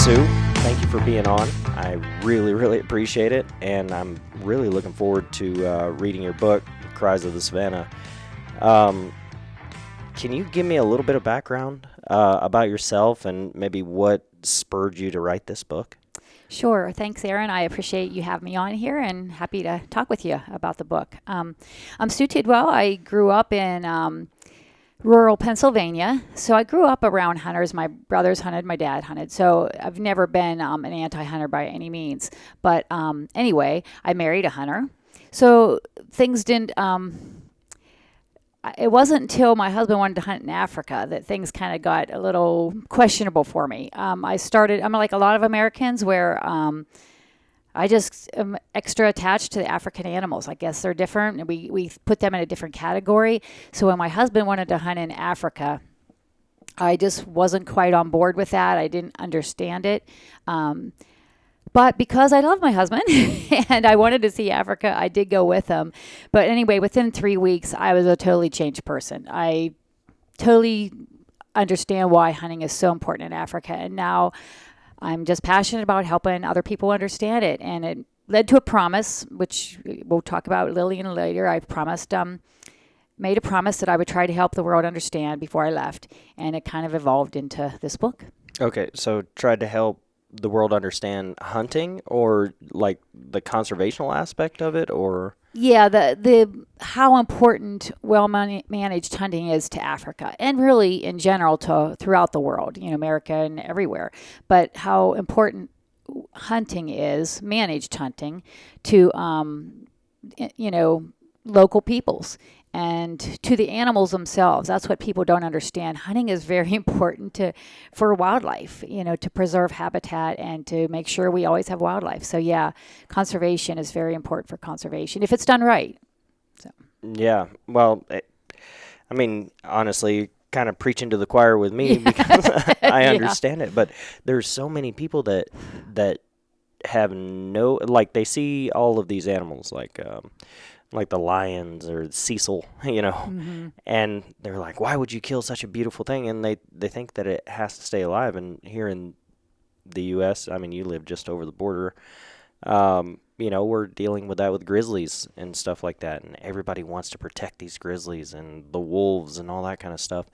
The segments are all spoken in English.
Sue, thank you for being on. I really, really appreciate it, and I'm really looking forward to reading your book, Cries of the Savannah. Can you give me a little bit of background about yourself and maybe what spurred you to write this book? Sure. Thanks, Aaron. I appreciate you having me on here and happy to talk with you about the book. I'm Sue Tidwell. I grew up in rural Pennsylvania. So I grew up around hunters. My brothers hunted, my dad hunted. So I've never been an anti-hunter by any means. But anyway, I married a hunter. So things didn't... it wasn't until my husband wanted to hunt in Africa that things kind of got a little questionable for me. I'm like a lot of Americans where I just am extra attached to the African animals. I guess they're different, and we put them in a different category. So when my husband wanted to hunt in Africa, I just wasn't quite on board with that. I didn't understand it. But because I love my husband and I wanted to see Africa, I did go with him. But anyway, within 3 weeks, I was a totally changed person. I totally understand why hunting is so important in Africa. And now I'm just passionate about helping other people understand it. And it led to a promise, which we'll talk about Lillian later. I made a promise that I would try to help the world understand before I left. And it kind of evolved into this book. Okay, so tried to help the world understand hunting, or like the conservational aspect of it, or the how important managed hunting is to Africa, and really in general to throughout the world, America and everywhere, but how important hunting is, managed hunting, to local peoples and to the animals themselves. That's what people don't understand. Hunting is very important for wildlife, to preserve habitat and to make sure we always have wildlife. So yeah, conservation is very important for conservation if it's done right. So. Yeah, well, honestly, kind of preaching to the choir with me because I understand it, but there's so many people that have they see all of these animals like the lions or Cecil, Mm-hmm. and they're like, why would you kill such a beautiful thing? And they think that it has to stay alive. And here in the U.S., you live just over the border, we're dealing with that with grizzlies and stuff like that. And everybody wants to protect these grizzlies and the wolves and all that kind of stuff.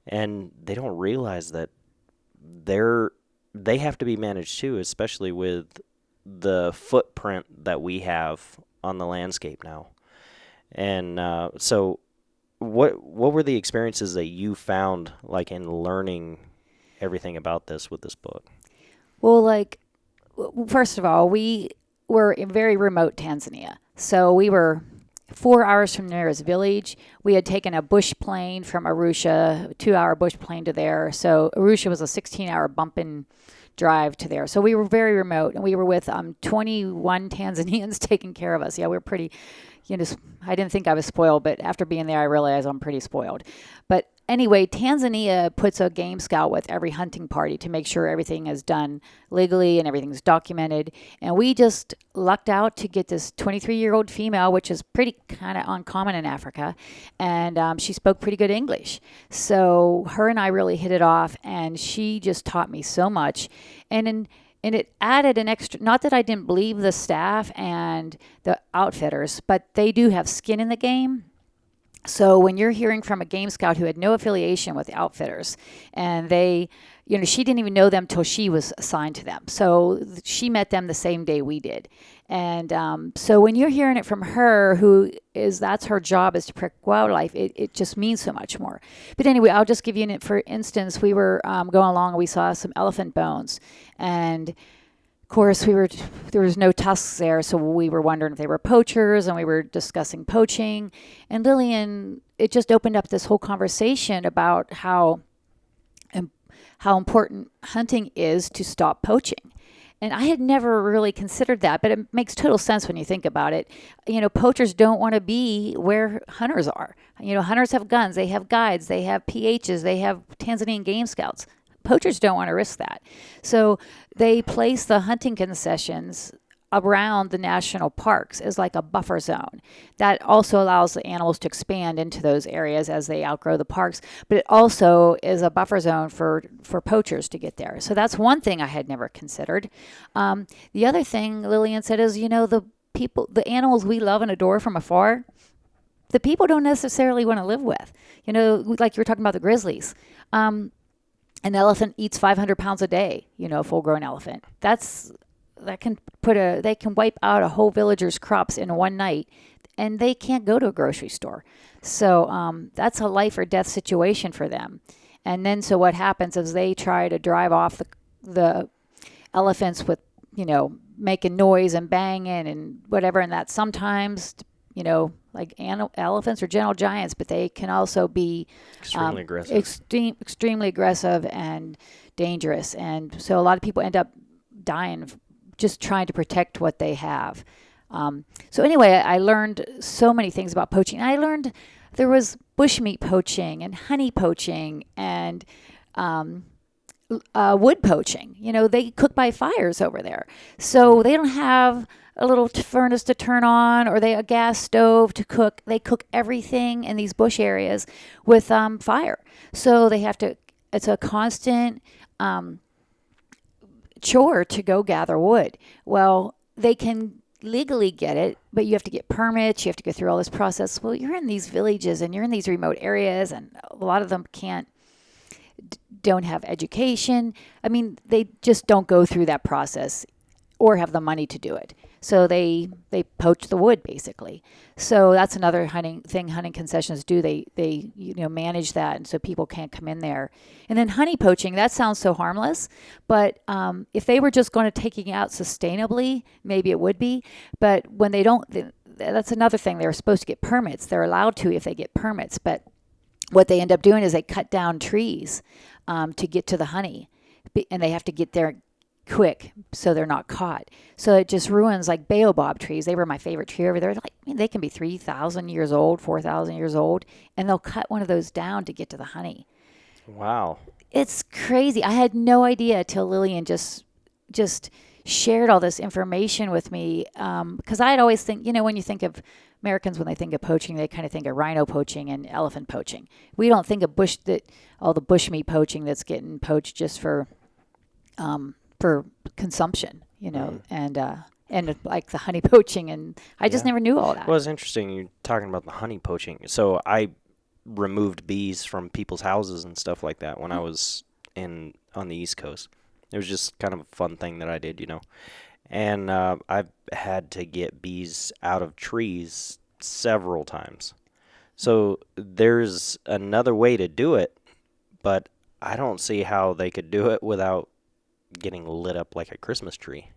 And they don't realize that they have to be managed too, especially with the footprint that we have on the landscape now. And so what were the experiences that you found, like, in learning everything about this with this book? Well, first of all, we were in very remote Tanzania. So we were 4 hours from the nearest village. We had taken a bush plane from Arusha, a 2-hour bush plane to there. So Arusha was a 16-hour bumping drive to there. So we were very remote, and we were with 21 Tanzanians taking care of us. Yeah, we were pretty, I didn't think I was spoiled, but after being there, I realized I'm pretty spoiled. But anyway, Tanzania puts a game scout with every hunting party to make sure everything is done legally and everything's documented. And we just lucked out to get this 23-year-old female, which is pretty kind of uncommon in Africa. And she spoke pretty good English. So her and I really hit it off, and she just taught me so much. And it added an extra, not that I didn't believe the staff and the outfitters, but they do have skin in the game. So when you're hearing from a game scout who had no affiliation with the outfitters, and they, she didn't even know them till she was assigned to them. So she met them the same day we did. And so when you're hearing it from her, that's her job, is to protect wildlife, it just means so much more. But anyway, I'll just give you for instance, we were going along and we saw some elephant bones, and of course, there was no tusks there, so we were wondering if they were poachers, and we were discussing poaching. And Lillian, it just opened up this whole conversation about how important hunting is to stop poaching. And I had never really considered that, but it makes total sense when you think about it. Poachers don't want to be where hunters are. Hunters have guns, they have guides, they have PHs, they have Tanzanian game scouts. Poachers don't want to risk that. So they place the hunting concessions around the national parks is like a buffer zone that also allows the animals to expand into those areas as they outgrow the parks, but it also is a buffer zone for poachers to get there. So that's one thing I had never considered. The other thing Lillian said is, the animals we love and adore from afar, the people don't necessarily want to live with. Like you were talking about the grizzlies. An elephant eats 500 pounds a day, a full-grown elephant. They can wipe out a whole villager's crops in one night, and they can't go to a grocery store. So that's a life or death situation for them. And then so what happens is they try to drive off the elephants with, making noise and banging and whatever. And that sometimes, like elephants are gentle giants, but they can also be extremely aggressive. Extremely aggressive and dangerous. And so a lot of people end up dying just trying to protect what they have. So anyway, I learned so many things about poaching. I learned there was bushmeat poaching and honey poaching and wood poaching. They cook by fires over there. So they don't have a little furnace to turn on or a gas stove to cook. They cook everything in these bush areas with fire. So they have to, it's a constant chore to go gather wood. Well, they can legally get it, but you have to get permits. You have to go through all this process. Well, you're in these villages and you're in these remote areas, and a lot of them don't have education. I mean, they just don't go through that process or have the money to do it. So they poach the wood basically. So that's another hunting concessions do. They manage that, and so people can't come in there. And then honey poaching, that sounds so harmless, but if they were just going to taking it out sustainably, maybe it would be. But when they don't, that's another thing. They're supposed to get permits. They're allowed to if they get permits, but what they end up doing is they cut down trees to get to the honey, and they have to get there quick so they're not caught. So it just ruins, like baobab trees. They were my favorite tree over there. They can be 3,000 years old, 4,000 years old, and they'll cut one of those down to get to the honey. Wow. It's crazy. I had no idea till Lillian just shared all this information with me, because I'd always think, when you think of Americans, when they think of poaching, they kind of think of rhino poaching and elephant poaching. We don't think of all the bushmeat poaching that's getting poached just for consumption, and like the honey poaching, and I just never knew all that. Well, it's interesting you're talking about the honey poaching. So I removed bees from people's houses and stuff like that when I was on the East Coast. It was just kind of a fun thing that I did, And I've had to get bees out of trees several times. So there's another way to do it, but I don't see how they could do it without getting lit up like a Christmas tree.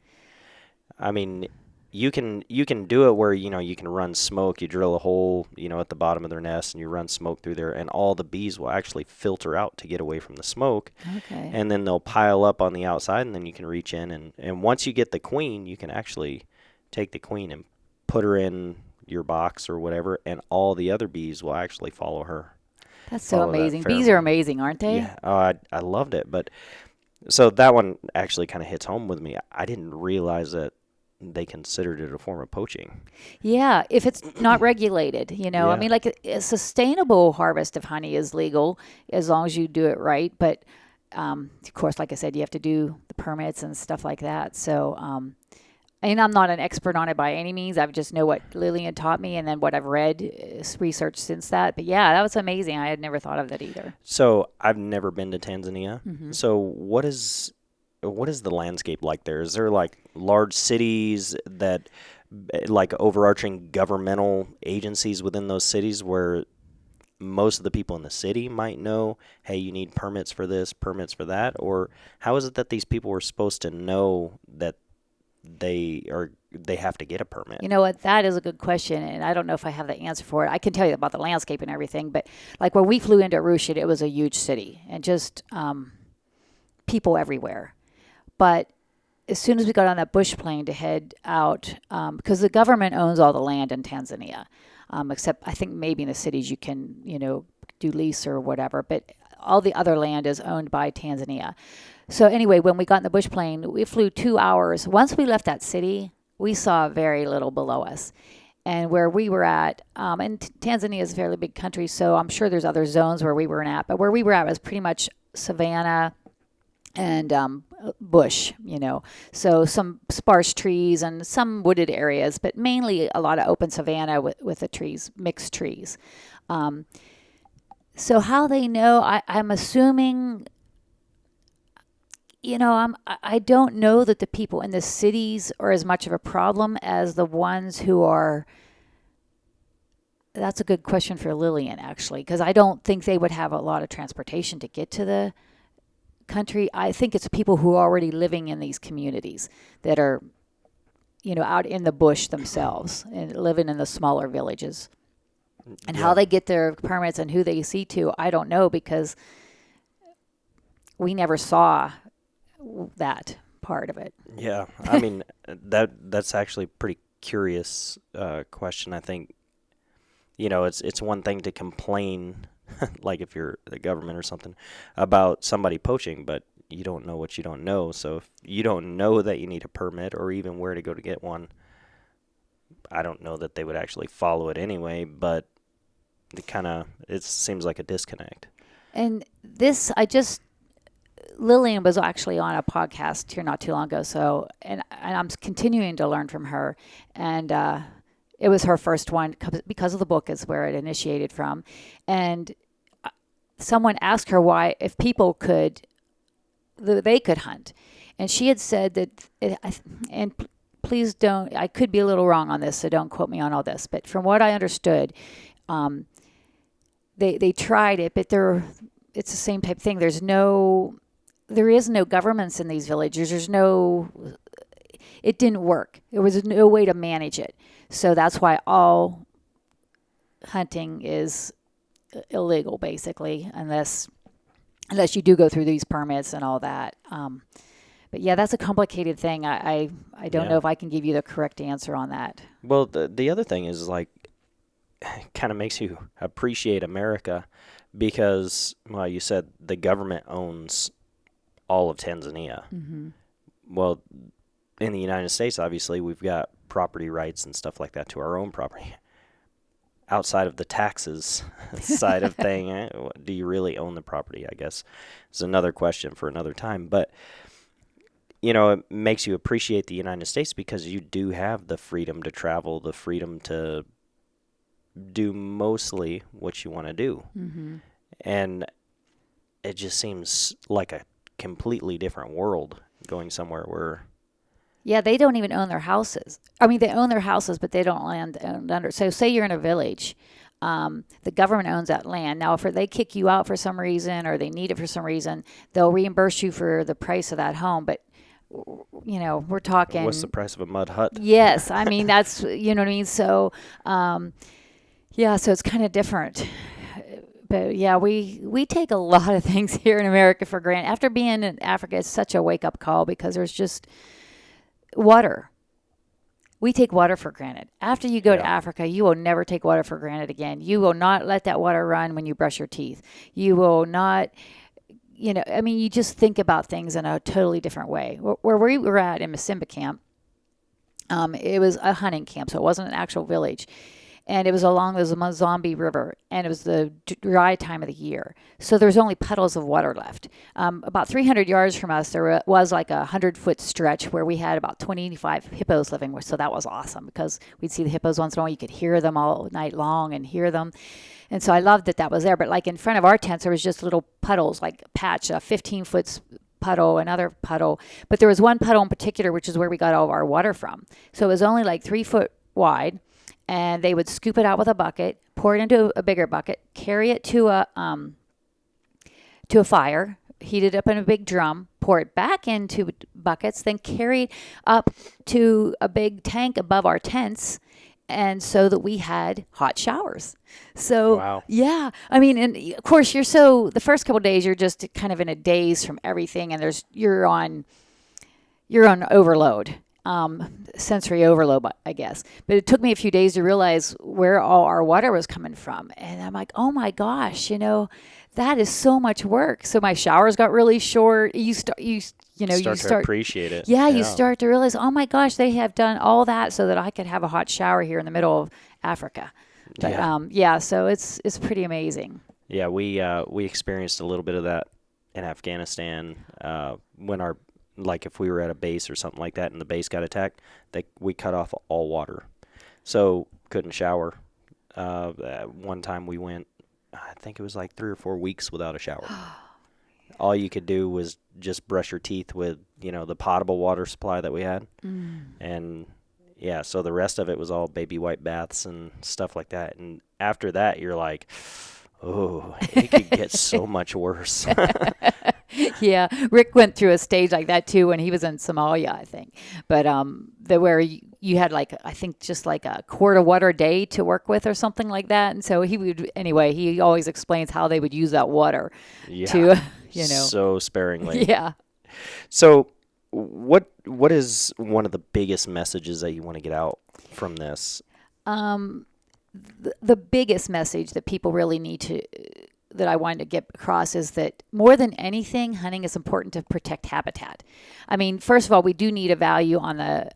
I mean, you can do it where, you can run smoke. You drill a hole, at the bottom of their nest, and you run smoke through there, and all the bees will actually filter out to get away from the smoke. Okay. And then they'll pile up on the outside, and then you can reach in. And once you get the queen, you can actually take the queen and put her in your box or whatever, and all the other bees will actually follow her. That's so amazing. Bees are amazing, aren't they? Yeah, I loved it. But so that one actually kind of hits home with me. I didn't realize that they considered it a form of poaching. Yeah, if it's not regulated, Yeah. I mean, like a sustainable harvest of honey is legal as long as you do it right. But of course, like I said, you have to do the permits and stuff like that. So, and I'm not an expert on it by any means. I just know what Lillian taught me, and then what I've read, researched since that. But yeah, that was amazing. I had never thought of that either. So I've never been to Tanzania. Mm-hmm. So what is the landscape like there? Is there like large cities that, like overarching governmental agencies within those cities where most of the people in the city might know, hey, you need permits for this, permits for that? Or how is it that these people were supposed to know that they have to get a permit? You know what? That is a good question, and I don't know if I have the answer for it. I can tell you about the landscape and everything, but like when we flew into Arusha, it was a huge city and just people everywhere. But as soon as we got on that bush plane to head out, because the government owns all the land in Tanzania, except I think maybe in the cities you can, do lease or whatever, but all the other land is owned by Tanzania. So anyway, when we got in the bush plane, we flew 2 hours. Once we left that city, we saw very little below us. And where we were at, and Tanzania is a fairly big country, so I'm sure there's other zones where we weren't at. But where we were at was pretty much Savannah and bush, So some sparse trees and some wooded areas, but mainly a lot of open savanna with the trees, mixed trees. So how they know, I'm assuming, I don't know that the people in the cities are as much of a problem as the ones who are. That's a good question for Lillian, actually, because I don't think they would have a lot of transportation to get to the country. I think it's people who are already living in these communities that are, out in the bush themselves and living in the smaller villages. And how they get their permits and who they see to, I don't know, because we never saw that part of it. Yeah, I mean that's actually a pretty curious question. I think it's one thing to complain, like if you're the government or something, about somebody poaching, but you don't know what you don't know. So if you don't know that you need a permit or even where to go to get one, I don't know that they would actually follow it anyway. But it seems like a disconnect. And Lillian was actually on a podcast here not too long ago. So, and I'm continuing to learn from her, and it was her first one because of the book is where it initiated from. And someone asked her why, if people they could hunt. And she had said that, and please don't, I could be a little wrong on this, so don't quote me on all this. But from what I understood, they tried it, but it's the same type of thing. There is no governments in these villages. It didn't work. There was no way to manage it. So that's why all hunting is illegal, basically, unless you do go through these permits and all that. But yeah, that's a complicated thing. I don't know if I can give you the correct answer on that. Well, the other thing is kind of makes you appreciate America because, well, you said the government owns all of Tanzania. Mm-hmm. Well, in the United States, obviously, we've got property rights and stuff like that to our own property. Outside of the taxes side of thing, do you really own the property? I guess is another question for another time. But, it makes you appreciate the United States because you do have the freedom to travel, the freedom to do mostly what you want to do. Mm-hmm. And it just seems like a completely different world going somewhere where... Yeah, they don't even own their houses. I mean, they own their houses, but they don't land under. So say you're in a village. The government owns that land. Now, if they kick you out for some reason or they need it for some reason, they'll reimburse you for the price of that home. But, we're talking... What's the price of a mud hut? Yes. I mean, that's, you know what I mean? So, so it's kind of different. But, yeah, we take a lot of things here in America for granted. After being in Africa, it's such a wake-up call because there's just... water. We take water for granted. After you go to Africa, you will never take water for granted again. You will not let that water run when you brush your teeth. You will not, you just think about things in a totally different way. Where we were at in Masimba camp, it was a hunting camp, so it wasn't an actual village. And it was along the Mozambique River, and it was the dry time of the year. So there was only puddles of water left. About 300 yards from us, there was like a 100-foot stretch where we had about 25 hippos living with. So that was awesome because we'd see the hippos once in a while. You could hear them all night long and hear them. And so I loved that was there. But like in front of our tents, there was just little puddles, like a patch, a 15-foot puddle, another puddle. But there was one puddle in particular, which is where we got all of our water from. So it was only like 3 foot wide. And they would scoop it out with a bucket, pour it into a bigger bucket, carry it to a fire, heat it up in a big drum, pour it back into buckets, then carry it up to a big tank above our tents, and so that we had hot showers. So, wow. Yeah. I mean, and of course, the first couple of days, you're just kind of in a daze from everything, and you're on overload. Sensory overload, I guess. But it took me a few days to realize where all our water was coming from. And I'm like, oh my gosh, that is so much work. So my showers got really short. You you know, Start to appreciate it. yeah, you start to realize, oh my gosh, they have done all that so that I could have a hot shower here in the middle of Africa. But so it's pretty amazing. Yeah, we experienced a little bit of that in Afghanistan when if we were at a base or something like that and the base got attacked, we cut off all water, so couldn't shower. One time we went, I think it was like 3 or 4 weeks without a shower. All you could do was just brush your teeth with the potable water supply that we had, and yeah, so the rest of it was all baby wipe baths and stuff like that. And after that, you're like, oh, it could get so much worse. Yeah, Rick went through a stage like that too when he was in Somalia, I think. But where you had I think just like a quart of water a day to work with or something like that. And so he always explains how they would use that water to, so sparingly. Yeah. So what is one of the biggest messages that you want to get out from this? The biggest message that people really that I wanted to get across is that more than anything, hunting is important to protect habitat. I mean, first of all, we do need a value on the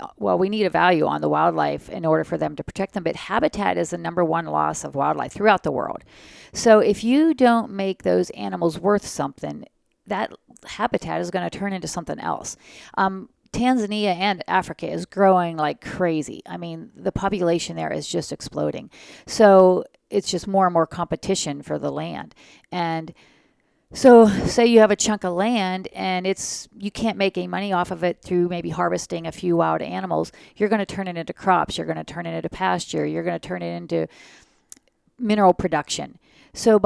wildlife in order for them to protect them, but habitat is the number one loss of wildlife throughout the world. So if you don't make those animals worth something, that habitat is going to turn into something else. Tanzania and Africa is growing like crazy. I mean, the population there is just exploding. So it's just more and more competition for the land. And so say you have a chunk of land and you can't make any money off of it through maybe harvesting a few wild animals. You're going to turn it into crops. You're going to turn it into pasture. You're going to turn it into mineral production. So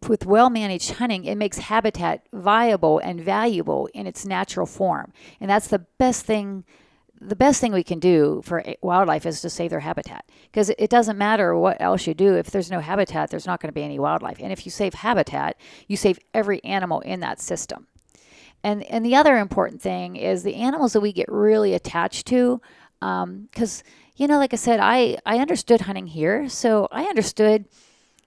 with well-managed hunting, it makes habitat viable and valuable in its natural form. And that's the best thing we can do for wildlife is to save their habitat. Because it doesn't matter what else you do. If there's no habitat, there's not going to be any wildlife. And if you save habitat, you save every animal in that system. And the other important thing is the animals that we get really attached to, because, like I said, I understood hunting here. So I understood,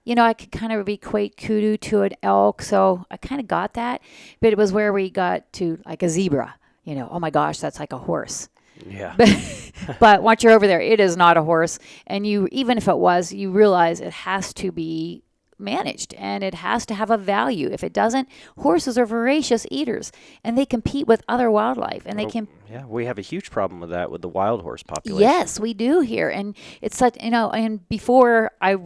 I could kind of equate kudu to an elk. So I kind of got that. But it was where we got to like a zebra, oh my gosh, that's like a horse. Yeah. But once you're over there, it is not a horse. And even if it was, you realize it has to be managed and it has to have a value. If it doesn't, horses are voracious eaters and they compete with other wildlife and they can. Yeah, we have a huge problem with that with the wild horse population. Yes, we do here. And it's such, and before I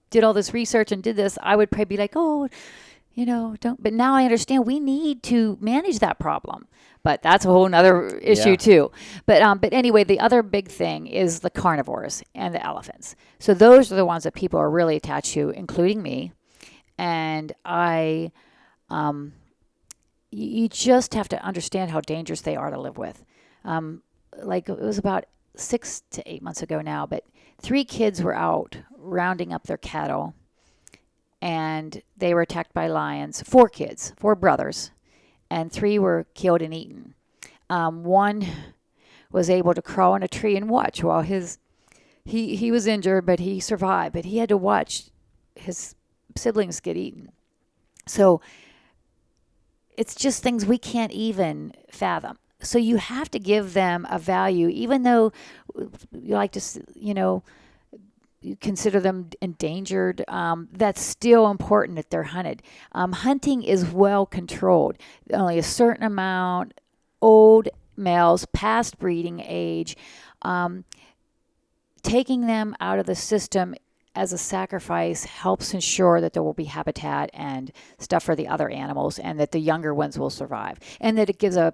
did all this research and did this, I would probably be like, don't. But now I understand we need to manage that problem. But that's a whole nother issue too. But anyway, the other big thing is the carnivores and the elephants. So those are the ones that people are really attached to, including me. And you just have to understand how dangerous they are to live with. It was about 6 to 8 months ago now, but 3 kids were out rounding up their cattle and they were attacked by lions. 4 kids, 4 brothers, and 3 were killed and eaten. One was able to crawl in a tree and watch while he was injured, but he survived. But he had to watch his siblings get eaten. So it's just things we can't even fathom. So you have to give them a value, even though you like to, you consider them endangered. That's still important that they're hunted. Hunting is well controlled. Only a certain amount, old males past breeding age, taking them out of the system as a sacrifice helps ensure that there will be habitat and stuff for the other animals and that the younger ones will survive and that it gives a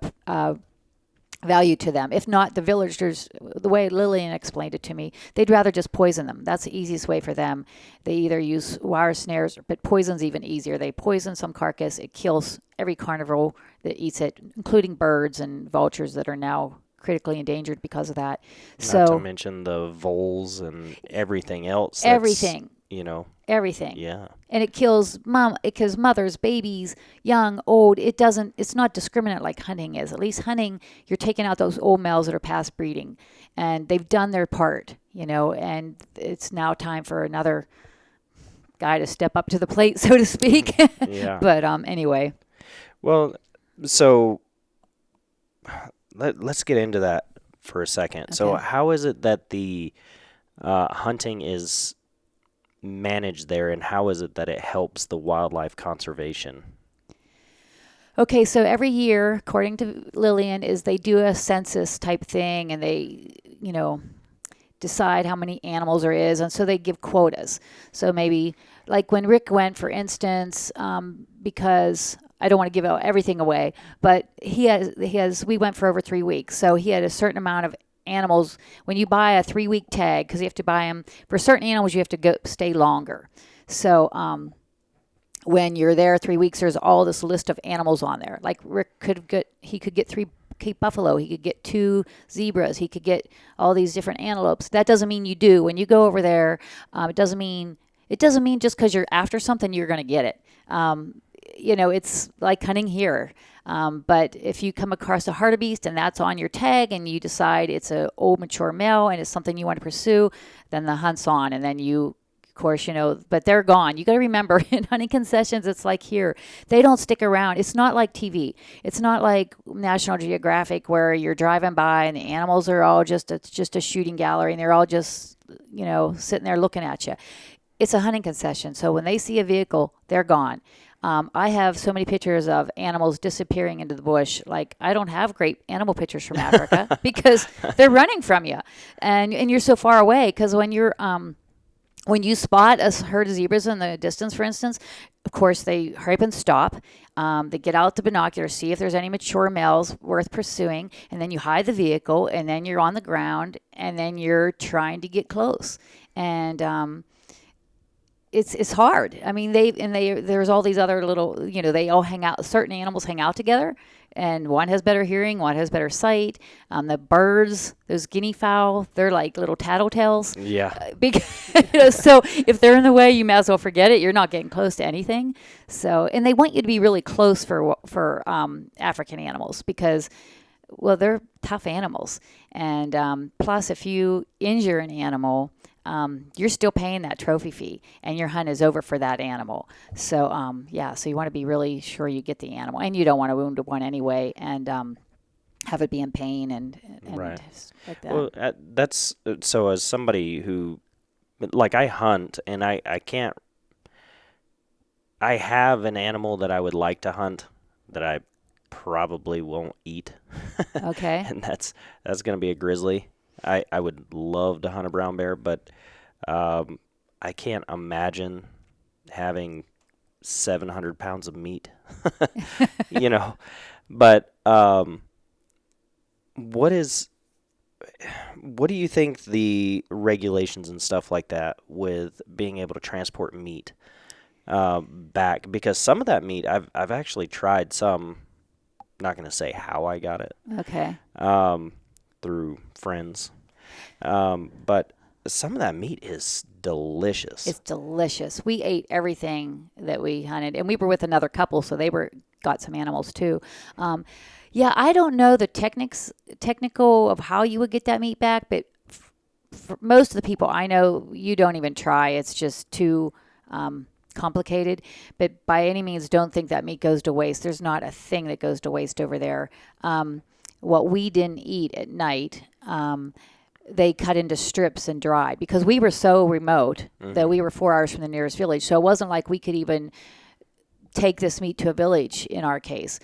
value to them. If not, the villagers, the way Lillian explained it to me, they'd rather just poison them. That's the easiest way for them. They either use wire snares, but poison's even easier. They poison some carcass. It kills every carnivore that eats it, including birds and vultures that are now critically endangered because of that. Not to mention the voles and everything else. Everything. Everything. Yeah. And it kills mothers, babies, young, old. It's not discriminate like hunting is. At least hunting, you're taking out those old males that are past breeding and they've done their part, and it's now time for another guy to step up to the plate, so to speak. Yeah. But anyway. Well, so let's get into that for a second. So, Okay. how is it that the hunting is managed there, and how is it that it helps the wildlife conservation? Okay, so every year, according to Lillian, is they do a census type thing, and they, you know, decide how many animals there is, and so they give quotas. So maybe, like when Rick went, for instance, because I don't want to give out everything away, but we went for over 3 weeks, so he had a certain amount of animals. When you buy a 3 week tag, because you have to buy them for certain animals, you have to go stay longer. So when you're there 3 weeks, there's all this list of animals on there. Like Rick he could get three Cape buffalo, he could get two zebras, he could get all these different antelopes. That doesn't mean you do. When you go over there, it doesn't mean just because you're after something you're going to get it. It's like hunting here. But if you come across a hartebeest and that's on your tag and you decide it's a old mature male and it's something you want to pursue, then the hunt's on, and then you, of course, but they're gone. You got to remember, in hunting concessions, it's like here. They don't stick around. It's not like TV. It's not like National Geographic where you're driving by and the animals are all it's just a shooting gallery and they're all just, sitting there looking at you. It's a hunting concession. So when they see a vehicle, they're gone. I have so many pictures of animals disappearing into the bush. Like, I don't have great animal pictures from Africa because they're running from you, and you're so far away. Because when you spot a herd of zebras in the distance, for instance, of course, they hurry up and stop. They get out the binocular, see if there's any mature males worth pursuing, and then you hide the vehicle, and then you're on the ground, and then you're trying to get close. And it's hard. I mean, there's all these other little, they all hang out. Certain animals hang out together, and one has better hearing, one has better sight. The birds, those guinea fowl, they're like little tattletales. Yeah. Because, so if they're in the way, you may as well forget it. You're not getting close to anything. So, and they want you to be really close for African animals because, well, they're tough animals. And plus, if you injure an animal, you're still paying that trophy fee, and your hunt is over for that animal. So, so you want to be really sure you get the animal, and you don't want to wound one anyway, and have it be in pain and Right. like that. Well, that's so as somebody who, like, I hunt and I can't, I have an animal that I would like to hunt that I probably won't eat. Okay. And that's going to be a grizzly. I would love to hunt a brown bear, but I can't imagine having 700 pounds of meat, you know. But what do you think the regulations and stuff like that with being able to transport meat back? Because some of that meat I've actually tried some. Not going to say how I got it. Okay. Through friends. But some of that meat is delicious. It's delicious. We ate everything that we hunted, and we were with another couple, so they got some animals too. I don't know the technical of how you would get that meat back, but for most of the people I know, you don't even try. It's just too complicated. But by any means, don't think that meat goes to waste. There's not a thing that goes to waste over there. What we didn't eat at night, they cut into strips and dried because we were so remote that we were 4 hours from the nearest village. So it wasn't like we could even take this meat to a village in our case.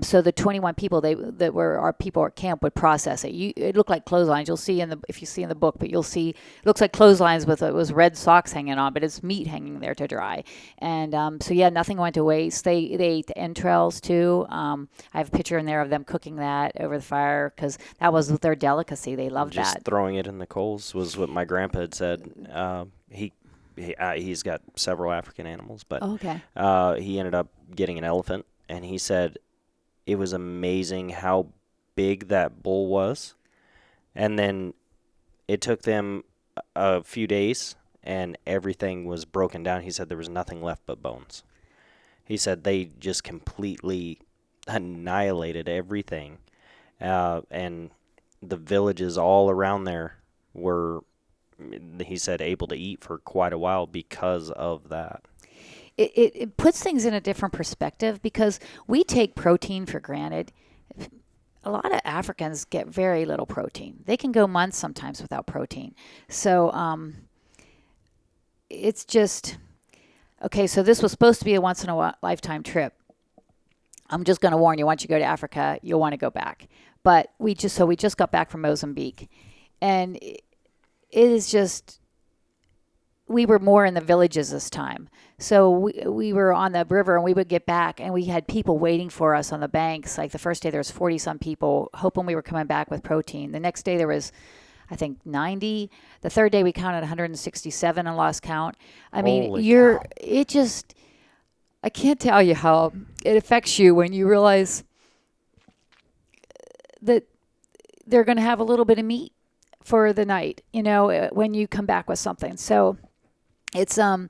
So the 21 people that were our people at camp would process it. It looked like clotheslines. You'll see if you see in the book, but you'll see it looks like clotheslines with it was red socks hanging on, but it's meat hanging there to dry. And nothing went to waste. They ate the entrails too. I have a picture in there of them cooking that over the fire because that was their delicacy. They loved Just that. throwing it in the coals was what my grandpa had said. He's got several African animals, but Okay. he ended up getting an elephant, and he said it was amazing how big that bull was. And then it took them a few days, and everything was broken down. He said there was nothing left but bones. He said they just completely annihilated everything, and the villages all around there were, he said, able to eat for quite a while because of that. it puts things in a different perspective because we take protein for granted. A lot of Africans get very little protein. They can go months sometimes without protein. So it's just okay. So this was supposed to be a once in a lifetime trip. I'm just going to warn you. Once you go to Africa, you'll want to go back. But we just got back from Mozambique, and it is just we were more in the villages this time. So we were on the river and we would get back and we had people waiting for us on the banks. Like the first day there was 40 some people hoping we were coming back with protein. The next day there was, I think 90. The third day we counted 167 and lost count. I mean, Holy cow. I can't tell you how it affects you when you realize that they're going to have a little bit of meat for the night, when you come back with something. So it's a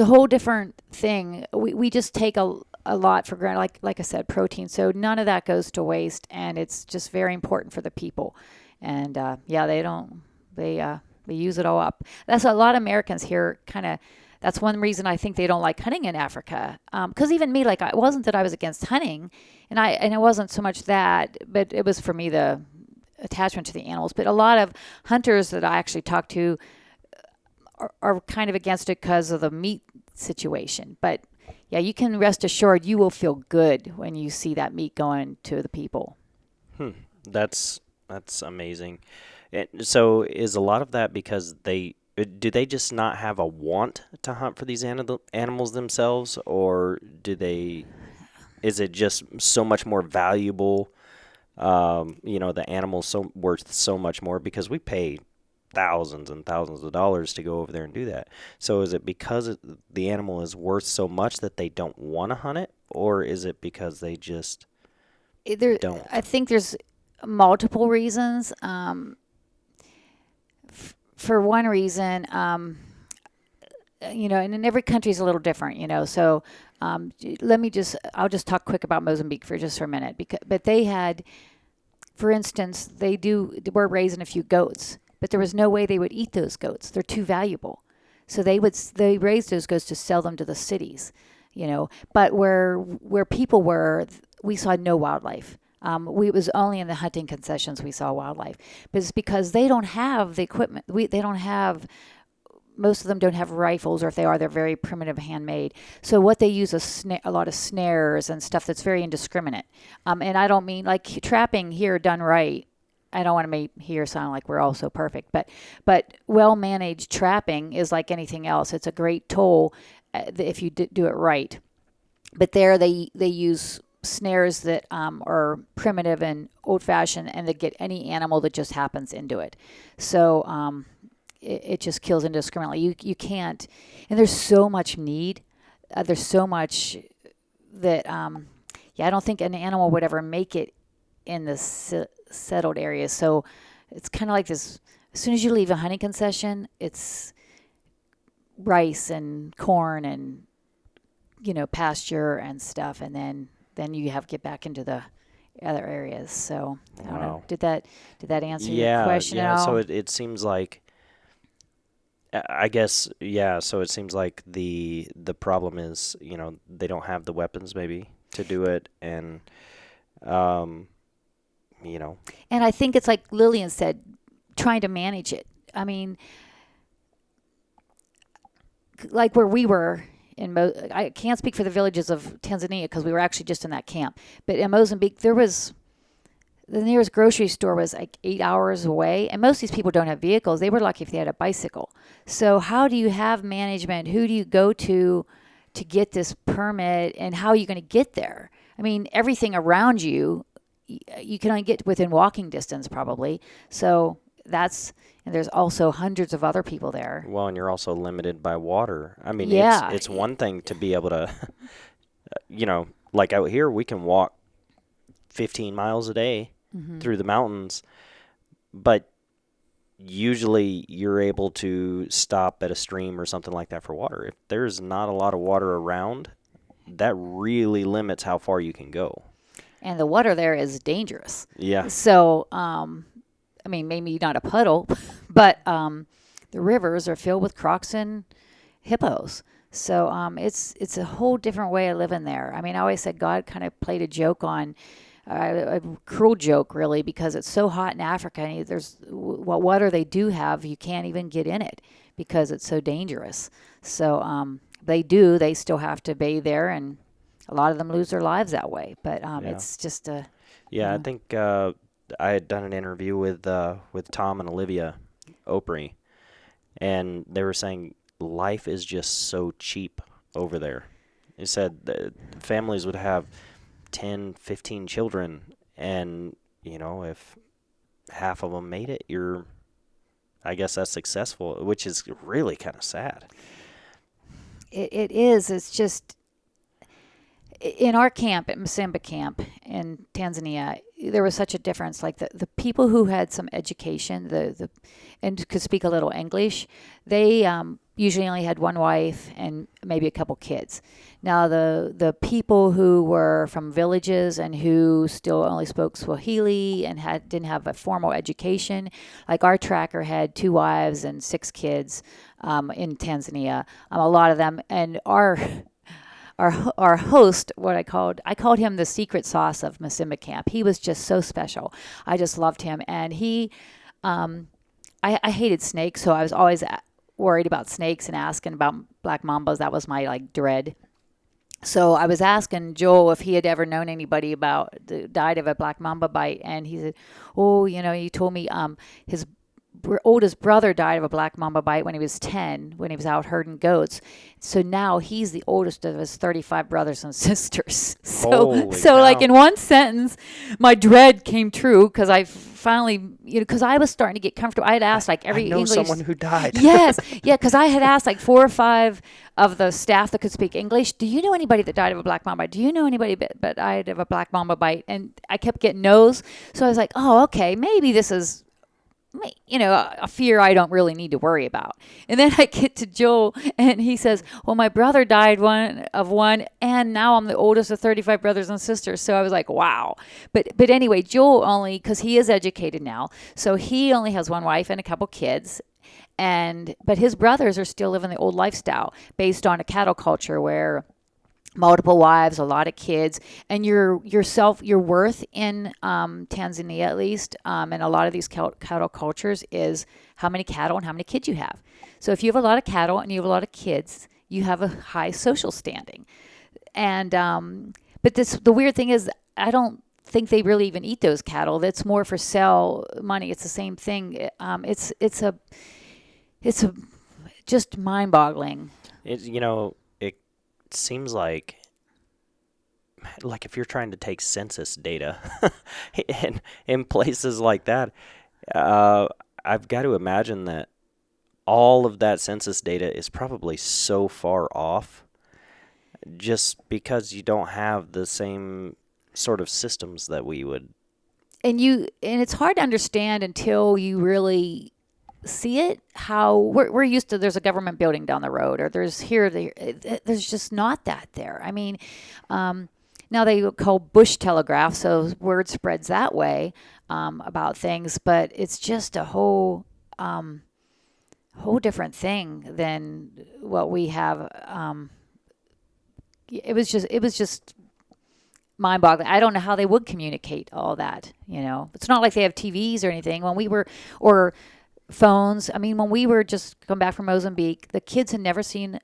whole different thing. We just take a lot for granted, like I said, protein. So none of that goes to waste, and it's just very important for the people. And they use it all up. That's a lot of Americans here. That's one reason I think they don't like hunting in Africa. Because even me, it wasn't that I was against hunting, and it wasn't so much that, but it was for me the attachment to the animals. But a lot of hunters that I actually talk to are kind of against it because of the meat situation. But yeah, you can rest assured you will feel good when you see that meat going to the people. That's amazing. So is a lot of that because do they just not have a want to hunt for these animals themselves, or is it just so much more valuable? The animal's worth so much more because we pay thousands and thousands of dollars to go over there and do that. So is it because the animal is worth so much that they don't want to hunt it, or is it because they just don't? I think there's multiple reasons. For one reason, and in every country is a little different, so I'll just talk quick about Mozambique for a minute, but they had, for instance, we're raising a few goats, but there was no way they would eat those goats. They're too valuable. So they raised those goats to sell them to the cities, but where people were, we saw no wildlife. It was only in the hunting concessions we saw wildlife, but it's because they don't have the equipment. Most of them don't have rifles, or if they are, they're very primitive, handmade. So what they use is a lot of snares and stuff that's very indiscriminate. And I don't mean like trapping here done right. I don't want to make here sound like we're all so perfect, but well-managed trapping is like anything else. It's a great tool if you do it right. But there they use snares that are primitive and old-fashioned, and they get any animal that just happens into it. So it just kills indiscriminately. You can't, and there's so much need. There's so much that I don't think an animal would ever make it in the settled areas. So it's kind of like this. As soon as you leave a hunting concession, it's rice and corn and pasture and stuff, and then you have to get back into the other areas. So I don't know. Did that answer your question at all? So it seems like, I guess, so it seems like the problem is, they don't have the weapons maybe to do it, and And I think it's like Lillian said, trying to manage it. I mean, like where we were I can't speak for the villages of Tanzania because we were actually just in that camp. But in Mozambique, the nearest grocery store was like 8 hours away. And most of these people don't have vehicles. They were lucky if they had a bicycle. So how do you have management? Who do you go to get this permit? And how are you going to get there? I mean, everything around you can only get within walking distance probably. So and there's also hundreds of other people there. Well, and you're also limited by water. I mean, it's one thing to be able to, like out here, we can walk 15 miles a day through the mountains, but usually you're able to stop at a stream or something like that for water. If there's not a lot of water around, that really limits how far you can go. And the water there is dangerous. Yeah. So, I mean, maybe not a puddle, but the rivers are filled with crocs and hippos. So it's a whole different way of living there. I mean, I always said God kind of played a joke on a cruel joke, really, because it's so hot in Africa, and there's what water they do have, you can't even get in it because it's so dangerous. So they still have to bathe there, and a lot of them lose their lives that way. But Yeah. it's just a, you Yeah, I know, think I had done an interview with Tom and Olivia Opry, and they were saying life is just so cheap over there. They said that families would have 10, 15 children, and if half of them made it, I guess that's successful, which is really kind of sad. it is. It's just in our camp at Mozambique camp in Tanzania, there was such a difference. Like the people who had some education, and could speak a little English, they usually only had one wife and maybe a couple kids. Now the people who were from villages and who still only spoke Swahili and didn't have a formal education, like our tracker had 2 wives and 6 kids in Tanzania. A lot of them, and our host, I called him the secret sauce of Masimba Camp. He was just so special. I just loved him, and I hated snakes, so I was always worried about snakes and asking about black mambas. That was my like dread. So I was asking Joel if he had ever known anybody died of a black mamba bite, and he said, "Oh, he told me his oldest brother died of a black mamba bite when he was 10, when he was out herding goats. So now he's the oldest of his 35 brothers and sisters." So, Holy like cow. in one sentence, my dread came true because I finally, because I was starting to get comfortable. I had asked like I every know English. someone who died. Yes, yeah, because I had asked like 4 or 5 of the staff that could speak English. Do you know anybody that died of a black mamba bite? Do you know anybody that died of a black mamba bite? And I kept getting no's. So I was like, oh, okay, maybe this is a fear I don't really need to worry about. And then I get to Joel, and he says, well, my brother died one, and now I'm the oldest of 35 brothers and sisters. So I was like, wow. But anyway, Joel only, because he is educated now, so he only has one wife and a couple kids. But his brothers are still living the old lifestyle based on a cattle culture where multiple wives, a lot of kids, and your worth in Tanzania, at least, and a lot of these cattle cultures, is how many cattle and how many kids you have. So if you have a lot of cattle and you have a lot of kids, you have a high social standing. And but the weird thing is, I don't think they really even eat those cattle. That's more for sell money. It's the same thing. It's a just mind-boggling. It seems like if you're trying to take census data in places like that, uh, I've got to imagine that all of that census data is probably so far off just because you don't have the same sort of systems that we would. And it's hard to understand until you really see it. How we're used to, there's a government building down the road, or there's just not that there. I mean, now they call bush telegraph, so word spreads that way about things, but it's just a whole different thing than what we have. It was just mind-boggling. I don't know how they would communicate all that. It's not like they have TVs or anything. Or phones. I mean, when we were just come back from Mozambique, the kids had never seen.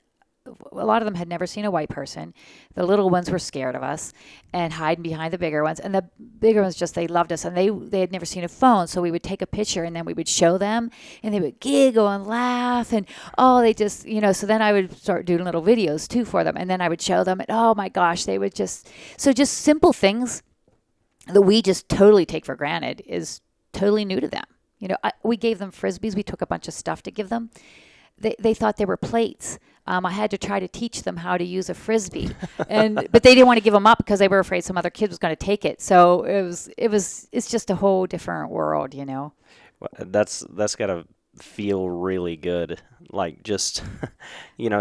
A lot of them had never seen a white person. The little ones were scared of us and hiding behind the bigger ones. And the bigger ones they loved us, and they had never seen a phone. So we would take a picture and then we would show them, and they would giggle and laugh, and they just So then I would start doing little videos too for them, and then I would show them, and oh my gosh, they would just simple things that we just totally take for granted is totally new to them. We gave them frisbees. We took a bunch of stuff to give them. They thought they were plates. I had to try to teach them how to use a frisbee, but they didn't want to give them up because they were afraid some other kid was going to take it. So it's just a whole different world. Well, that's got to feel really good. Like just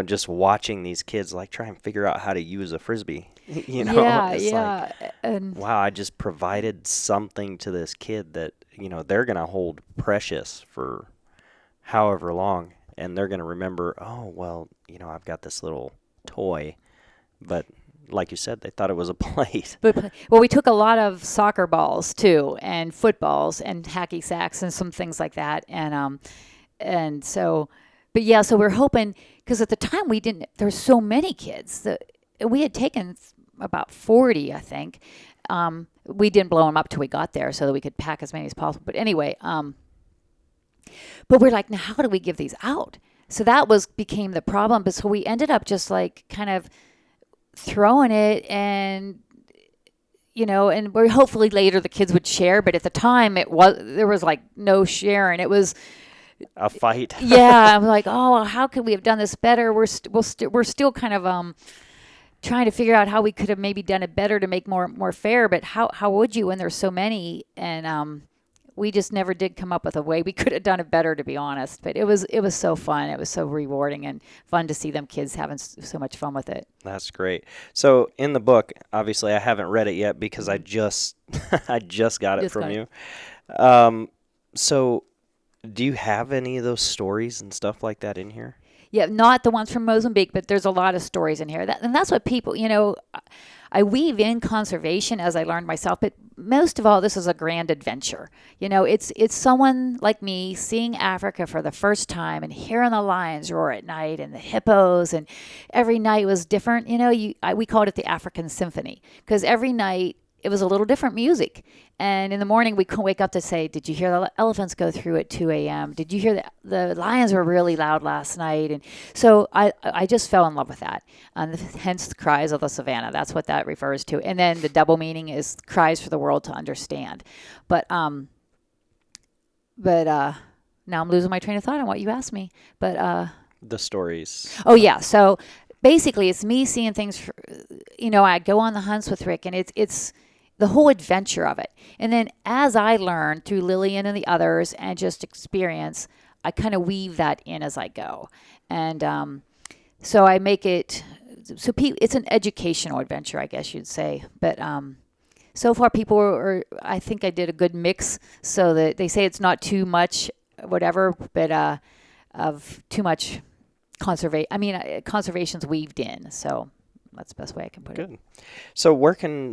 just watching these kids try and figure out how to use a frisbee. Yeah, It's yeah. wow, I just provided something to this kid that they're gonna hold precious for however long, and they're gonna remember. Oh well, I've got this little toy, but like you said, they thought it was a plate. But well, we took a lot of soccer balls too, and footballs, and hacky sacks, and some things like that, and so, but yeah, so we're hoping because at the time we didn't. There's so many kids that we had taken about 40, I think. We didn't blow them up till we got there, so that we could pack as many as possible. But anyway, but we're like, now how do we give these out? So that became the problem. But so we ended up just like kind of throwing it, and and we're hopefully later the kids would share. But at the time, there was like no sharing. It was a fight. Yeah, I'm like, oh, how could we have done this better? We're still kind of trying to figure out how we could have maybe done it better to make more fair. But how would you when there's so many? And we just never did come up with a way we could have done it better, to be honest. But it was so fun. It was so rewarding and fun to see them kids having so much fun with it. That's great. So in the book, obviously I haven't read it yet because I just got it from you. So do you have any of those stories and stuff like that in here? Yeah, not the ones from Mozambique, but there's a lot of stories in here. And that's what people, I weave in conservation as I learned myself, but most of all, this is a grand adventure. It's someone like me seeing Africa for the first time and hearing the lions roar at night and the hippos, and every night was different. We called it the African Symphony because every night it was a little different music. And in the morning, we could wake up to say, did you hear the elephants go through at 2 a.m.? Did you hear the lions were really loud last night? And so I just fell in love with that. And hence the Cries of the Savannah. That's what that refers to. And then the double meaning is cries for the world to understand. But now I'm losing my train of thought on what you asked me. But the stories. Oh, yeah. So basically, it's me seeing things. I go on the hunts with Rick, and it's the whole adventure of it. And then as I learn through Lillian and the others and just experience, I kind of weave that in as I go. And so I make it, so it's an educational adventure, I guess you'd say. But so far I think I did a good mix so that they say it's not too much, whatever, but of too much conservation's weaved in. So that's the best way I can put it. Good. So where can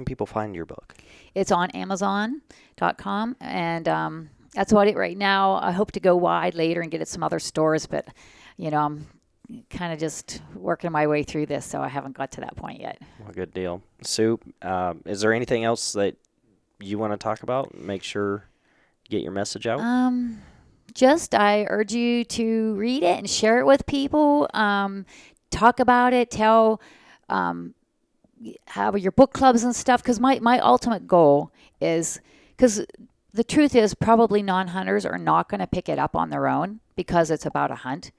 people find your book? It's on Amazon.com, and that's about it right now. I hope to go wide later and get it some other stores, but I'm kind of just working my way through this, so I haven't got to that point yet. Well, good deal. Sue, is there anything else that you want to talk about? Make sure you get your message out. I urge you to read it and share it with people. Talk about it. Tell have your book clubs and stuff. Because my ultimate goal is, because the truth is probably non-hunters are not going to pick it up on their own because it's about a hunt.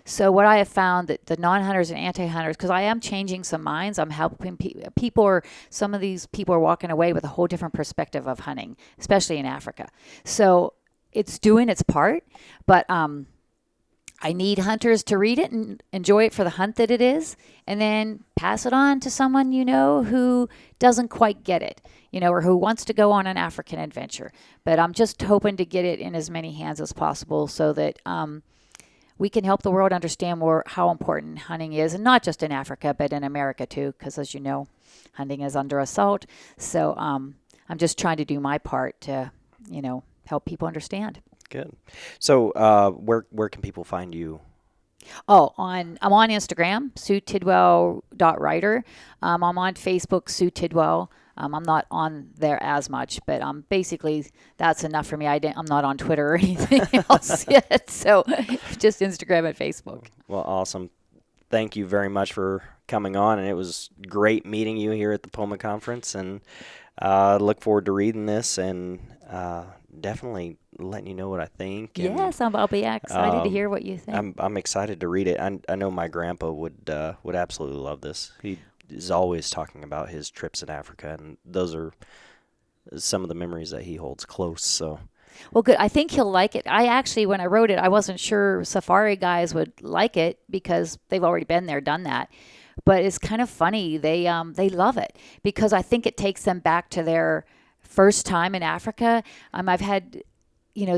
So what I have found that the non-hunters and anti-hunters, because I am changing some minds, I'm helping people, or some of these people are walking away with a whole different perspective of hunting, especially in Africa. So it's doing its part, but I need hunters to read it and enjoy it for the hunt that it is, and then pass it on to someone who doesn't quite get it, or who wants to go on an African adventure. But I'm just hoping to get it in as many hands as possible so that we can help the world understand more how important hunting is, and not just in Africa, but in America too, because as you know, hunting is under assault. So I'm just trying to do my part to, help people understand. Good. So where can people find you? Oh, I'm on Instagram, SueTidwell.writer. I'm on Facebook, Sue Tidwell. I'm not on there as much, but basically that's enough for me. I'm not on Twitter or anything else yet, so just Instagram and Facebook. Well, awesome. Thank you very much for coming on, and it was great meeting you here at the POMA conference, and look forward to reading this and definitely letting you know what I think. And, yes, I'll be excited to hear what you think. I'm excited to read it. I know my grandpa would absolutely love this. He is always talking about his trips in Africa, and those are some of the memories that he holds close. So, well, good. I think he'll like it. I actually, when I wrote it, I wasn't sure safari guys would like it because they've already been there, done that. But it's kind of funny. They love it because I think it takes them back to their first time in Africa. I've had,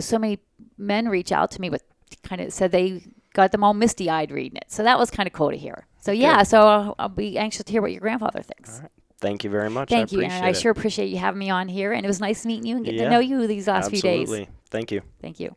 so many men reach out to me with kind of said they got them all misty-eyed reading it. So that was kind of cool to hear. So yeah, so I'll be anxious to hear what your grandfather thinks. All right. Thank you very much. Thank I you, appreciate and I it. sure appreciate you having me on here. And it was nice meeting you and getting to Yeah, know you these last few days. absolutely. Thank you. Thank you.